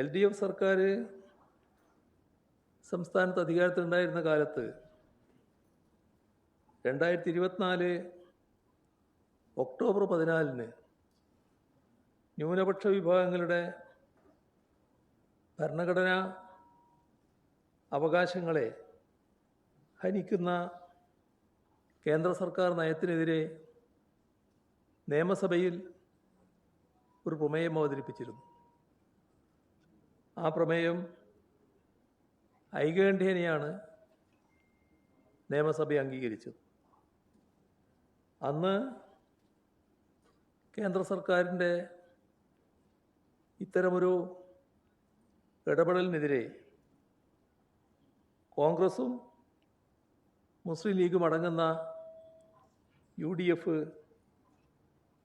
LDF സർക്കാർ സംസ്ഥാനത്ത് അധികാരത്തിലുണ്ടായിരുന്ന കാലത്ത് 2024 ഒക്ടോബർ 14 ന്യൂനപക്ഷ വിഭാഗങ്ങളുടെ ഭരണഘടനാ അവകാശങ്ങളെ ഹനിക്കുന്ന കേന്ദ്ര സർക്കാർ നയത്തിനെതിരെ നിയമസഭയിൽ ഒരു പ്രമേയം അവതരിപ്പിച്ചിരുന്നു. ആ പ്രമേയം ഐകകണ്ഠ്യേനയാണ് നിയമസഭ അംഗീകരിച്ചത്. അന്ന് കേന്ദ്ര സർക്കാരിൻ്റെ ഇത്തരമൊരു ഇടപെടലിനെതിരെ കോൺഗ്രസും മുസ്ലിം ലീഗും അടങ്ങുന്ന UDF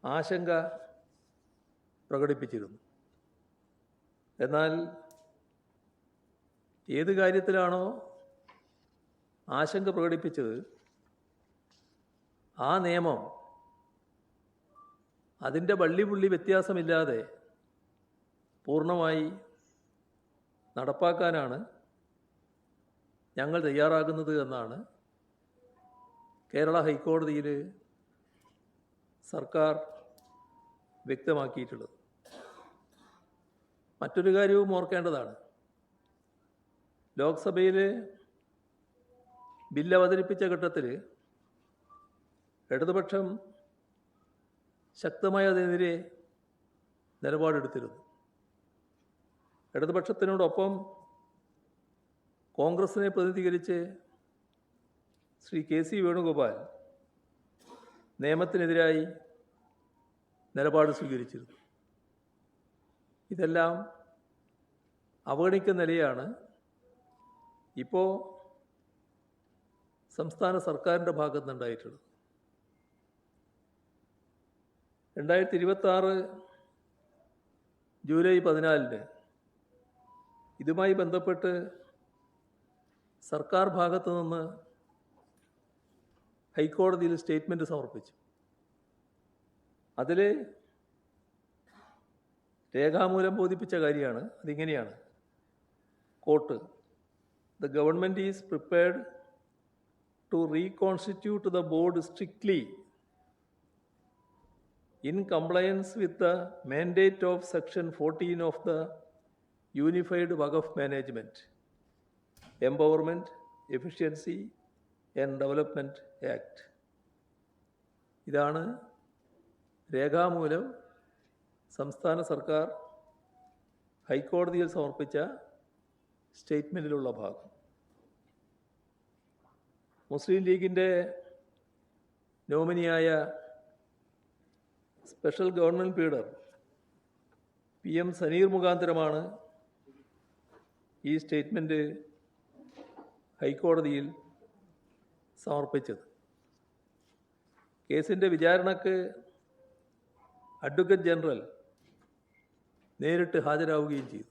ആശങ്ക പ്രകടിപ്പിച്ചിരുന്നു. എന്നാൽ ഏത് കാര്യത്തിലാണോ ആശങ്ക പ്രകടിപ്പിച്ചത്, ആ നിയമം അതിൻ്റെ വള്ളിപുള്ളി വ്യത്യാസമില്ലാതെ പൂർണ്ണമായി നടപ്പാക്കാനാണ് ഞങ്ങൾ തയ്യാറാകുന്നത് എന്നാണ് കേരള ഹൈക്കോടതിയിൽ സർക്കാർ വ്യക്തമാക്കിയിട്ടുള്ളത്. മറ്റൊരു കാര്യവും ഓർക്കേണ്ടതാണ്. ലോക്സഭയിൽ ബില്ല് അവതരിപ്പിച്ച ഘട്ടത്തിൽ ഇടതുപക്ഷം ശക്തമായി അതിനെതിരെ നിലപാടെടുത്തിരുന്നു. ഇടതുപക്ഷത്തിനോടൊപ്പം കോൺഗ്രസിനെ പ്രതിനിധീകരിച്ച് ശ്രീ KC വേണുഗോപാൽ നിയമത്തിനെതിരായി നിലപാട് സ്വീകരിച്ചിരുന്നു. ഇതെല്ലാം അവഗണിക്കുന്ന നിലയാണ് ഇപ്പോൾ സംസ്ഥാന സർക്കാരിൻ്റെ ഭാഗത്ത് നിന്നുണ്ടായിട്ടുള്ളത്. 2026 ജൂലൈ 14 ഇതുമായി ബന്ധപ്പെട്ട് സർക്കാർ ഭാഗത്തു നിന്ന് ഹൈക്കോടതിയിൽ സ്റ്റേറ്റ്മെൻറ്റ് സമർപ്പിച്ചു. അതിൽ രേഖാമൂലം ബോധിപ്പിച്ച കാര്യമാണ്. അതിങ്ങനെയാണ്: quote, the government is prepared to reconstitute the board strictly in compliance with the mandate of Section 14 of the Unified Waqf Management, Empowerment, Efficiency and Development Act. ഇതാണ് രേഖാമൂലം സംസ്ഥാന സർക്കാർ ഹൈക്കോടതിയിൽ സമർപ്പിച്ച സ്റ്റേറ്റ്മെൻറ്റിലുള്ള ഭാഗം. മുസ്ലിം ലീഗിൻ്റെ നോമിനിയായ special government leader PM Saneer മുഖാന്തരമാണ് ഈ സ്റ്റേറ്റ്മെൻറ്റ് ഹൈക്കോടതിയിൽ സമർപ്പിച്ചത്. കേസിൻ്റെ വിചാരണക്ക് അഡ്വക്കേറ്റ് ജനറൽ നേരിട്ട് ഹാജരാവുകയും ചെയ്തു.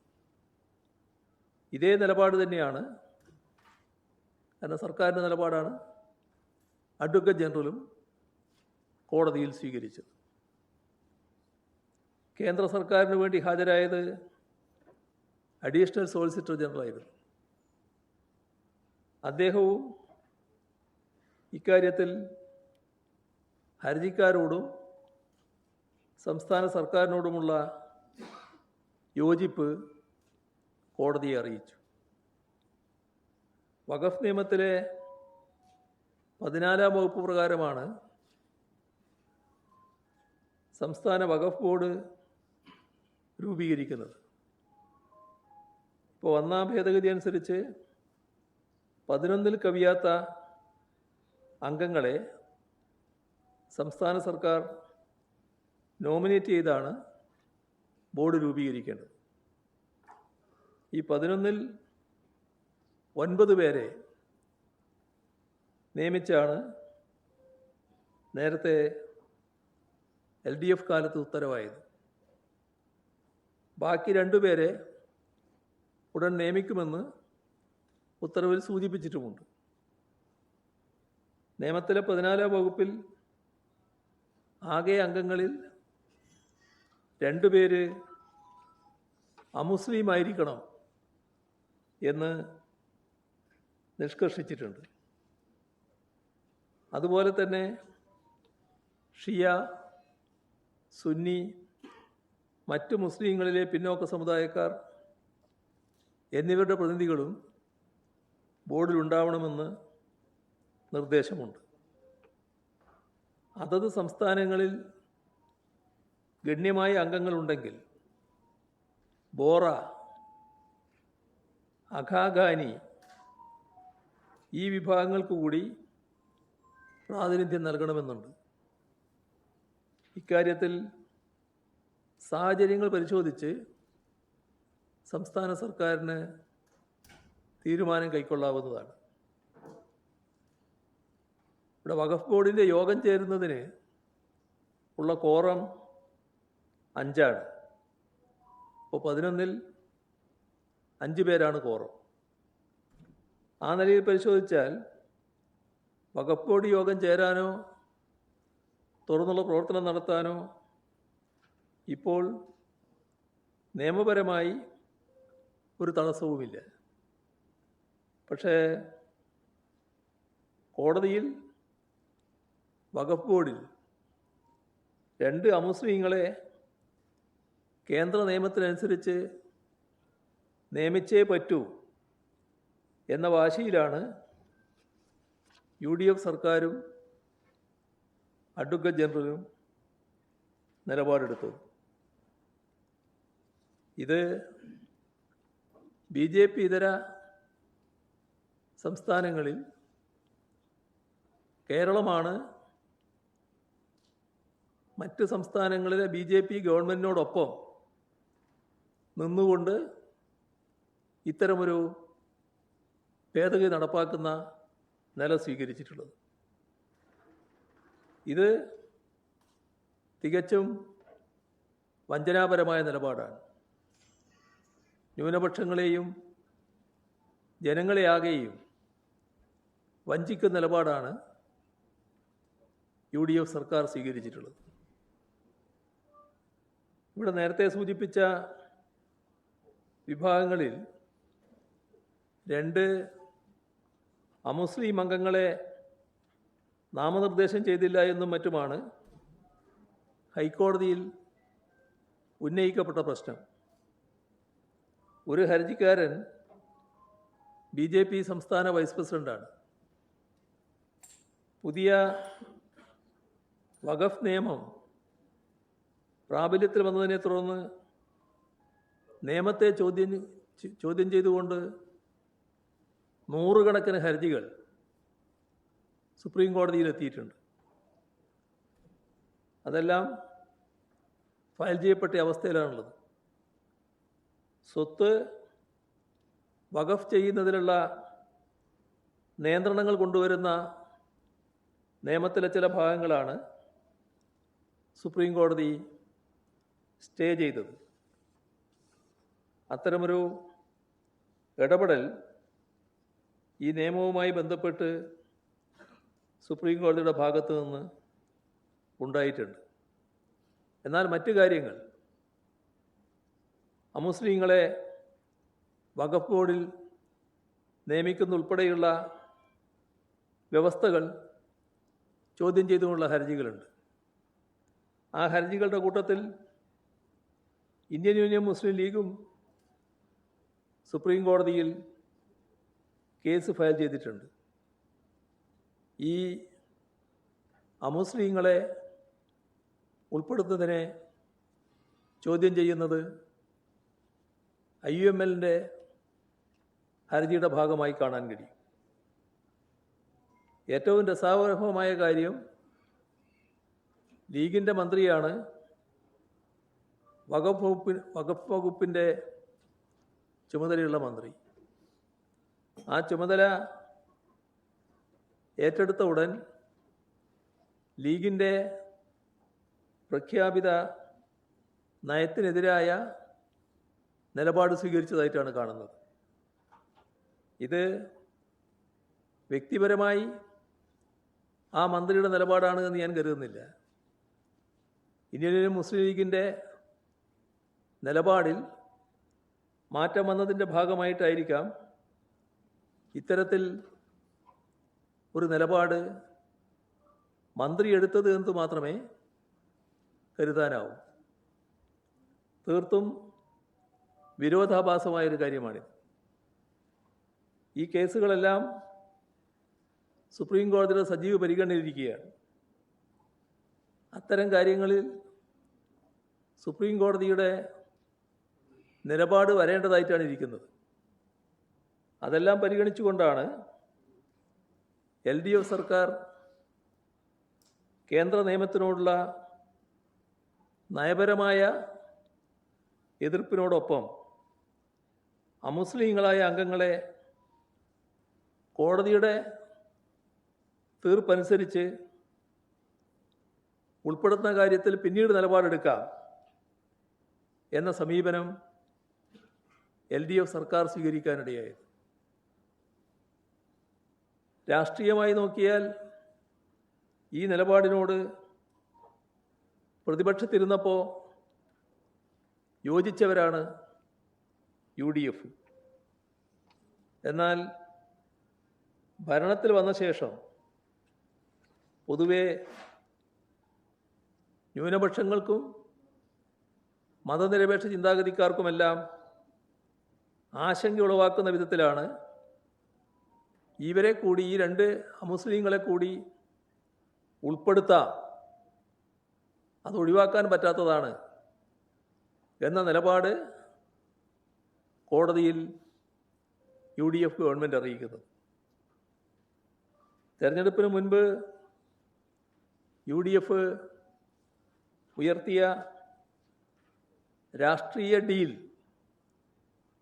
ഇതേ നിലപാട് തന്നെയാണ്, കാരണം സർക്കാരിൻ്റെ നിലപാടാണ്, അഡ്വക്കേറ്റ് ജനറലും കോടതിയിൽ സ്വീകരിച്ചത്. കേന്ദ്ര സർക്കാരിന് വേണ്ടി ഹാജരായത് അഡീഷണൽ സോളിസിറ്റർ ജനറൽ ആയിരുന്നു. അദ്ദേഹവും ഇക്കാര്യത്തിൽ ഹർജിക്കാരോടും സംസ്ഥാന സർക്കാരിനോടുമുള്ള യോജിപ്പ് കോടതിയെ അറിയിച്ചു. വഖഫ് നിയമത്തിലെ 14-ാം വകുപ്പ് പ്രകാരമാണ് സംസ്ഥാന വഖഫ് ബോർഡ് രൂപീകരിക്കുന്നത്. ഇപ്പോൾ 1-ാം ഭേദഗതി അനുസരിച്ച് 11-ൽ കവിയാത്ത അംഗങ്ങളെ സംസ്ഥാന സർക്കാർ നോമിനേറ്റ് ചെയ്താണ് ബോർഡ് രൂപീകരിക്കേണ്ടത്. ഈ 11-ൽ 9 പേരെ നിയമിച്ചാണ് നേരത്തെ LDF കാലത്ത് ഉത്തരവായത്. ബാക്കി 2 പേരെ ഉടൻ നിയമിക്കുമെന്ന് ഉത്തരവിൽ സൂചിപ്പിച്ചിട്ടുമുണ്ട്. നിയമത്തിലെ 14-ാം വകുപ്പിൽ ആകെ അംഗങ്ങളിൽ 2 പേര് അമുസ്ലിം ആയിരിക്കണം എന്ന് നിഷ്കർഷിച്ചിട്ടുണ്ട്. അതുപോലെ തന്നെ ഷിയ, സുന്നി, മറ്റ് മുസ്ലിങ്ങളിലെ പിന്നോക്ക സമുദായക്കാർ എന്നിവരുടെ പ്രതിനിധികളും ബോർഡിലുണ്ടാവണമെന്ന് നിർദ്ദേശമുണ്ട്. അതത് സംസ്ഥാനങ്ങളിൽ ഗണ്യമായ അംഗങ്ങളുണ്ടെങ്കിൽ ബോറ, അഖാഖാനി ഈ വിഭാഗങ്ങൾക്ക് കൂടി പ്രാതിനിധ്യം നൽകണമെന്നുണ്ട്. ഇക്കാര്യത്തിൽ സാഹചര്യങ്ങൾ പരിശോധിച്ച് സംസ്ഥാന സർക്കാരിന് തീരുമാനം കൈക്കൊള്ളാവുന്നതാണ്. ഇവിടെ വഖഫ് ബോർഡിൻ്റെ യോഗം ചേരുന്നതിന് ഉള്ള കോറം 5 ആണ്. അപ്പോൾ 11-ൽ 5 പേരാണ് കോറം. ആ നിലയിൽ പരിശോധിച്ചാൽ വഖഫ് ബോർഡ് യോഗം ചേരാനോ തുറന്നുള്ള പ്രവർത്തനം നടത്താനോ ഇപ്പോൾ നിയമപരമായി ഒരു തടസ്സവുമില്ല. പക്ഷേ കോടതിയിൽ വഖഫ് ബോർഡിൽ 2 അമുസ്ലിങ്ങളെ കേന്ദ്ര നിയമത്തിനനുസരിച്ച് നിയമിച്ചേ പറ്റൂ എന്ന വാശിയിലാണ് UDF സർക്കാരും അഡ്വക്കേറ്റ് ജനറലും നിലപാടെടുത്തത്. ഇത് BJP ഇതര സംസ്ഥാനങ്ങളിൽ കേരളമാണ് മറ്റ് സംസ്ഥാനങ്ങളിലെ BJP ഗവൺമെൻറ്റിനോടൊപ്പം നിന്നുകൊണ്ട് ഇത്തരമൊരു ഭേദഗതി നടപ്പാക്കുന്ന നില സ്വീകരിച്ചിട്ടുള്ളത്. ഇത് തികച്ചും വഞ്ചനാപരമായ നിലപാടാണ്. ന്യൂനപക്ഷങ്ങളെയും ജനങ്ങളെയാകെയും വഞ്ചിക്കുന്ന നിലപാടാണ് UDF സർക്കാർ സ്വീകരിച്ചിട്ടുള്ളത്. ഇവിടെ നേരത്തെ സൂചിപ്പിച്ച വിഭാഗങ്ങളിൽ 2 അമുസ്ലിം അംഗങ്ങളെ നാമനിർദ്ദേശം ചെയ്തില്ല എന്നും മറ്റുമാണ് ഹൈക്കോടതിയിൽ ഉന്നയിക്കപ്പെട്ട പ്രശ്നം. ഒരു ഹർജിക്കാരൻ BJP സംസ്ഥാന വൈസ് പ്രസിഡൻ്റാണ്. പുതിയ വഖഫ് നിയമം പ്രാബല്യത്തിൽ വന്നതിനെ തുടർന്ന് നിയമത്തെ ചോദ്യം ചെയ്തുകൊണ്ട് 100 കണക്കിന് ഹർജികൾ സുപ്രീം കോടതിയിലെത്തിയിട്ടുണ്ട്. അതെല്ലാം ഫയൽ ചെയ്യപ്പെട്ട അവസ്ഥയിലാണുള്ളത്. സ്വത്ത് വഖഫ് ചെയ്യുന്നതിലുള്ള നിയന്ത്രണങ്ങൾ കൊണ്ടുവരുന്ന നിയമത്തിലെ ചില ഭാഗങ്ങളാണ് സുപ്രീം കോടതി സ്റ്റേ ചെയ്തത്. അത്തരമൊരു ഇടപെടൽ ഈ നിയമവുമായി ബന്ധപ്പെട്ട് സുപ്രീം കോടതിയുടെ ഭാഗത്തു നിന്ന് ഉണ്ടായിട്ടുണ്ട്. എന്നാൽ മറ്റു കാര്യങ്ങൾ, അമുസ്ലിങ്ങളെ വഖഫ് ബോർഡിൽ നിയമിക്കുന്നതുൾപ്പെടെയുള്ള വ്യവസ്ഥകൾ ചോദ്യം ചെയ്തുകൊണ്ടുള്ള ഹർജികളുണ്ട്. ആ ഹർജികളുടെ കൂട്ടത്തിൽ ഇന്ത്യൻ യൂണിയൻ മുസ്ലിം ലീഗും സുപ്രീം കോടതിയിൽ കേസ് ഫയൽ ചെയ്തിട്ടുണ്ട്. ഈ അമുസ്ലിങ്ങളെ ഉൾപ്പെടുത്തുന്നതിനെ ചോദ്യം ചെയ്യുന്നത് IUMLൻ്റെ ഹർജിയുടെ ഭാഗമായി കാണാൻ കഴിയും. ഏറ്റവും രസാവഹമായ കാര്യം, ലീഗിൻ്റെ മന്ത്രിയാണ് വഖഫ് വകുപ്പിൻ്റെ ചുമതലയുള്ള മന്ത്രി. ആ ചുമതല ഏറ്റെടുത്ത ഉടൻ ലീഗിൻ്റെ പ്രഖ്യാപിത നയത്തിനെതിരായ നിലപാട് സ്വീകരിച്ചതായിട്ടാണ് കാണുന്നത്. ഇത് വ്യക്തിപരമായി ആ മന്ത്രിയുടെ നിലപാടാണ് എന്ന് ഞാൻ കരുതുന്നില്ല. ഇന്ത്യൻ മുസ്ലിം ലീഗിൻ്റെ നിലപാടിൽ മാറ്റം വന്നതിൻ്റെ ഭാഗമായിട്ടായിരിക്കാം ഇത്തരത്തിൽ ഒരു നിലപാട് മന്ത്രി എടുത്തത് എന്ന് മാത്രമേ കരുതാനാവൂ. തീർത്തും വിരോധാഭാസമായൊരു കാര്യമാണിത്. ഈ കേസുകളെല്ലാം സുപ്രീം കോടതിയുടെ സജീവ പരിഗണനയിലിരിക്കുകയാണ്. അത്തരം കാര്യങ്ങളിൽ സുപ്രീം കോടതിയുടെ നിലപാട് വരേണ്ടതായിട്ടാണ് ഇരിക്കുന്നത്. അതെല്ലാം പരിഗണിച്ചുകൊണ്ടാണ് LDF സർക്കാർ കേന്ദ്ര നിയമത്തിനോടുള്ള നയപരമായ എതിർപ്പിനോടൊപ്പം അമുസ്ലിങ്ങളായ അംഗങ്ങളെ കോടതിയുടെ തീർപ്പനുസരിച്ച് ഉൾപ്പെടുത്തുന്ന കാര്യത്തിൽ പിന്നീട് നിലപാടെടുക്കാം എന്ന സമീപനം LDF സർക്കാർ സ്വീകരിക്കാനിടയായത്. രാഷ്ട്രീയമായി നോക്കിയാൽ ഈ നിലപാടിനോട് പ്രതിപക്ഷത്തിരുന്നപ്പോൾ യോജിച്ചവരാണ് UDF. എന്നാൽ ഭരണത്തിൽ വന്ന ശേഷം പൊതുവെ ന്യൂനപക്ഷങ്ങൾക്കും മതനിരപേക്ഷ ചിന്താഗതിക്കാർക്കുമെല്ലാം ആശങ്ക ഉളവാക്കുന്ന വിധത്തിലാണ് ഇവരെ കൂടി, ഈ രണ്ട് അമുസ്ലിങ്ങളെ കൂടി ഉൾപ്പെടുത്താം, അത് ഒഴിവാക്കാൻ പറ്റാത്തതാണ് എന്ന നിലപാട് കോടതിയിൽ UDF ഗവൺമെൻറ് അറിയിക്കുന്നത്. തെരഞ്ഞെടുപ്പിന് മുൻപ് UDF ഉയർത്തിയ രാഷ്ട്രീയ ഡീൽ,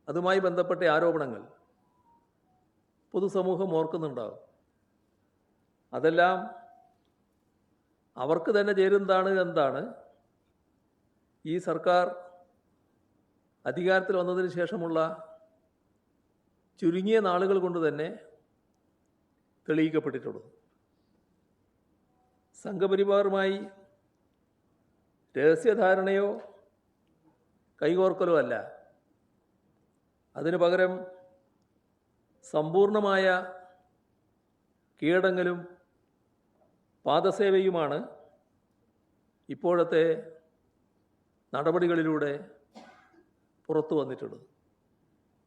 അതുമായി ബന്ധപ്പെട്ട ആരോപണങ്ങൾ പൊതുസമൂഹം ഓർക്കുന്നുണ്ടാകും. അതെല്ലാം അവർക്ക് തന്നെ ചേരുന്നതാണ് എന്താണ് ഈ സർക്കാർ അധികാരത്തിൽ വന്നതിന് ശേഷമുള്ള ചുരുങ്ങിയ നാളുകൾ കൊണ്ട് തന്നെ തെളിയിക്കപ്പെട്ടിട്ടുള്ളത്. സംഘപരിവാറുമായി രഹസ്യധാരണയോ കൈകോർക്കലോ അല്ല, അതിനു പകരം സമ്പൂർണമായ കീഴടങ്ങലും പാദസേവയുമാണ് ഇപ്പോഴത്തെ നടപടികളിലൂടെ പുറത്തു വന്നിട്ടുള്ളത്.